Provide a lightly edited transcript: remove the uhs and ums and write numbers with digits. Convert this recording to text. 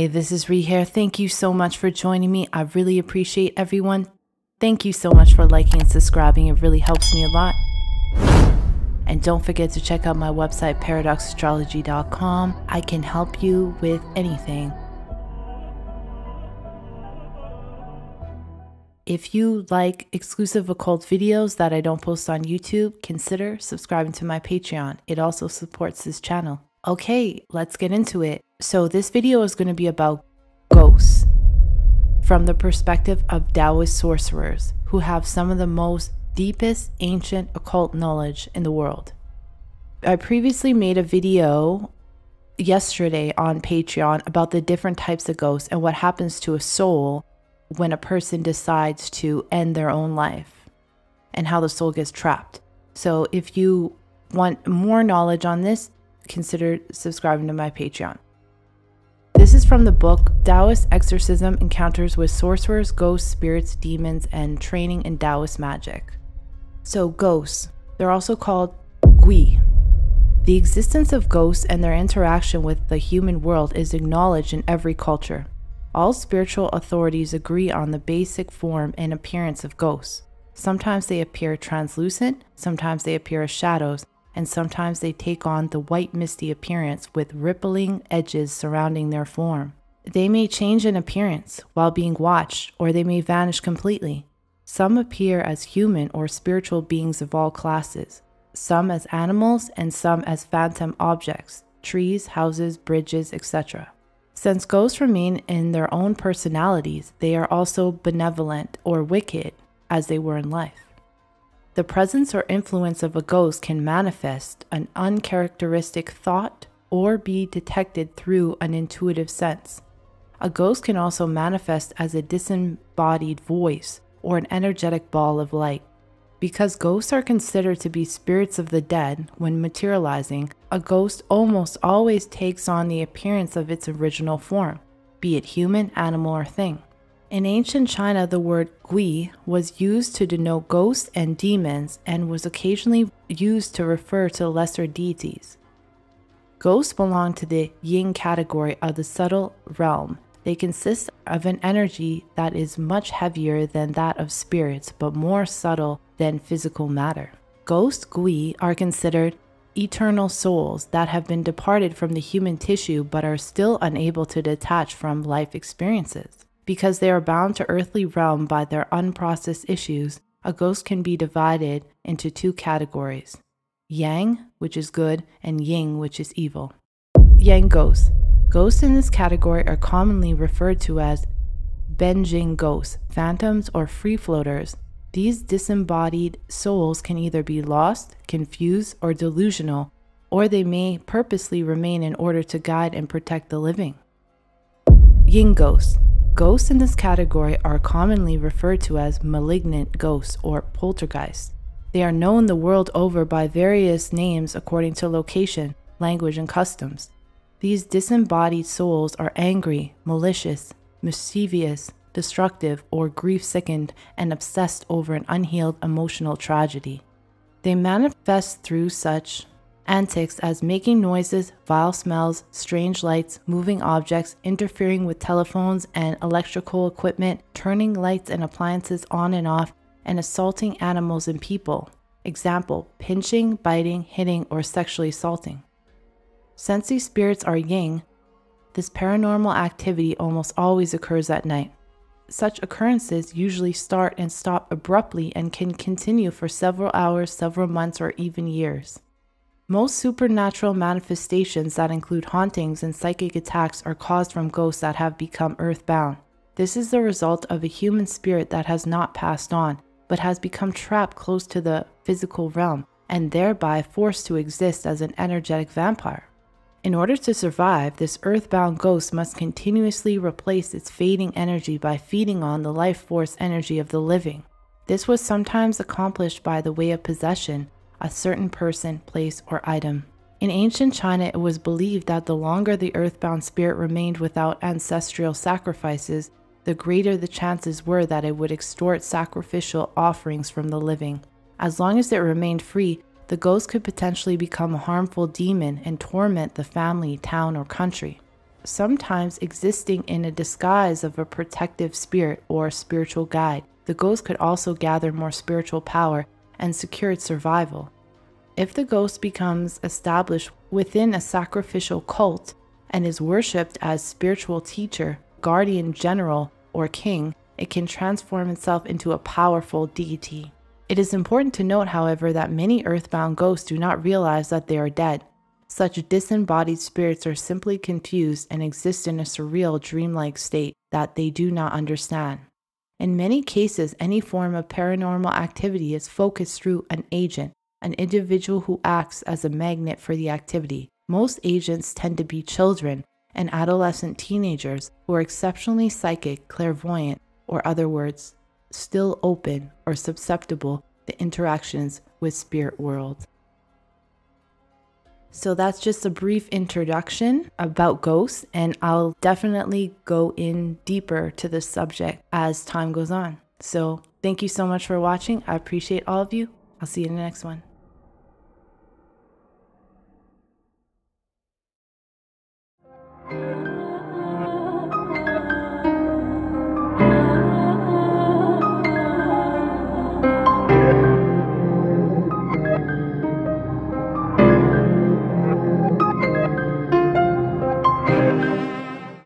Hey, this is Ree here. Thank you so much for joining me. I really appreciate everyone. Thank you so much for liking and subscribing. It really helps me a lot. And don't forget to check out my website, paradoxastrology.com. I can help you with anything. If you like exclusive occult videos that I don't post on YouTube, consider subscribing to my Patreon. It also supports this channel. Okay, let's get into it. So this video is going to be about ghosts from the perspective of Daoist sorcerers who have some of the most deepest ancient occult knowledge in the world. I previously made a video yesterday on Patreon about the different types of ghosts and what happens to a soul when a person decides to end their own life and how the soul gets trapped. So if you want more knowledge on this, consider subscribing to my Patreon. This is from the book Daoist Exorcism Encounters with Sorcerers, Ghosts, Spirits, Demons, and Training in Daoist Magic. So ghosts, they're also called gui. The existence of ghosts and their interaction with the human world is acknowledged in every culture. All spiritual authorities agree on the basic form and appearance of ghosts. Sometimes they appear translucent, sometimes they appear as shadows, and sometimes they take on the white misty appearance with rippling edges surrounding their form. They may change in appearance while being watched, or they may vanish completely. Some appear as human or spiritual beings of all classes, some as animals and some as phantom objects, trees, houses, bridges, etc. Since ghosts remain in their own personalities, they are also benevolent or wicked as they were in life. The presence or influence of a ghost can manifest an uncharacteristic thought or be detected through an intuitive sense. A ghost can also manifest as a disembodied voice or an energetic ball of light. Because ghosts are considered to be spirits of the dead, when materializing, a ghost almost always takes on the appearance of its original form, be it human, animal, or thing. In ancient China, the word gui was used to denote ghosts and demons and was occasionally used to refer to lesser deities. Ghosts belong to the yin category of the subtle realm. They consist of an energy that is much heavier than that of spirits, but more subtle than physical matter. Ghost gui are considered eternal souls that have been departed from the human tissue but are still unable to detach from life experiences. Because they are bound to earthly realm by their unprocessed issues, a ghost can be divided into two categories: yang, which is good, and yin, which is evil. Yang ghosts. Ghosts in this category are commonly referred to as benjing ghosts, phantoms, or free floaters. These disembodied souls can either be lost, confused, or delusional, or they may purposely remain in order to guide and protect the living. Yin ghosts. Ghosts in this category are commonly referred to as malignant ghosts or poltergeists. They are known the world over by various names according to location, language, and customs. These disembodied souls are angry, malicious, mischievous, destructive, or grief-sickened and obsessed over an unhealed emotional tragedy. They manifest through such antics as making noises, vile smells, strange lights, moving objects, interfering with telephones and electrical equipment, turning lights and appliances on and off, and assaulting animals and people. Example, pinching, biting, hitting, or sexually assaulting. Since these spirits are yin, this paranormal activity almost always occurs at night. Such occurrences usually start and stop abruptly and can continue for several hours, several months, or even years. Most supernatural manifestations that include hauntings and psychic attacks are caused from ghosts that have become earthbound. This is the result of a human spirit that has not passed on, but has become trapped close to the physical realm, and thereby forced to exist as an energetic vampire. In order to survive, this earthbound ghost must continuously replace its fading energy by feeding on the life force energy of the living. This was sometimes accomplished by the way of possession, a certain person, place, or item. In ancient China, it was believed that the longer the earthbound spirit remained without ancestral sacrifices, the greater the chances were that it would extort sacrificial offerings from the living. As long as it remained free, the ghost could potentially become a harmful demon and torment the family, town, or country. sometimes existing in a disguise of a protective spirit or spiritual guide. The ghost could also gather more spiritual power and secure its survival. If the ghost becomes established within a sacrificial cult and is worshipped as spiritual teacher, guardian general, or king, it can transform itself into a powerful deity. It is important to note, however, that many earthbound ghosts do not realize that they are dead. Such disembodied spirits are simply confused and exist in a surreal, dreamlike state that they do not understand. In many cases, any form of paranormal activity is focused through an agent, an individual who acts as a magnet for the activity. Most agents tend to be children and adolescent teenagers who are exceptionally psychic, clairvoyant, or other words, still open or susceptible to interactions with spirit world. So that's just a brief introduction about ghosts, and I'll definitely go in deeper to this subject as time goes on. So thank you so much for watching. I appreciate all of you. I'll see you in the next one.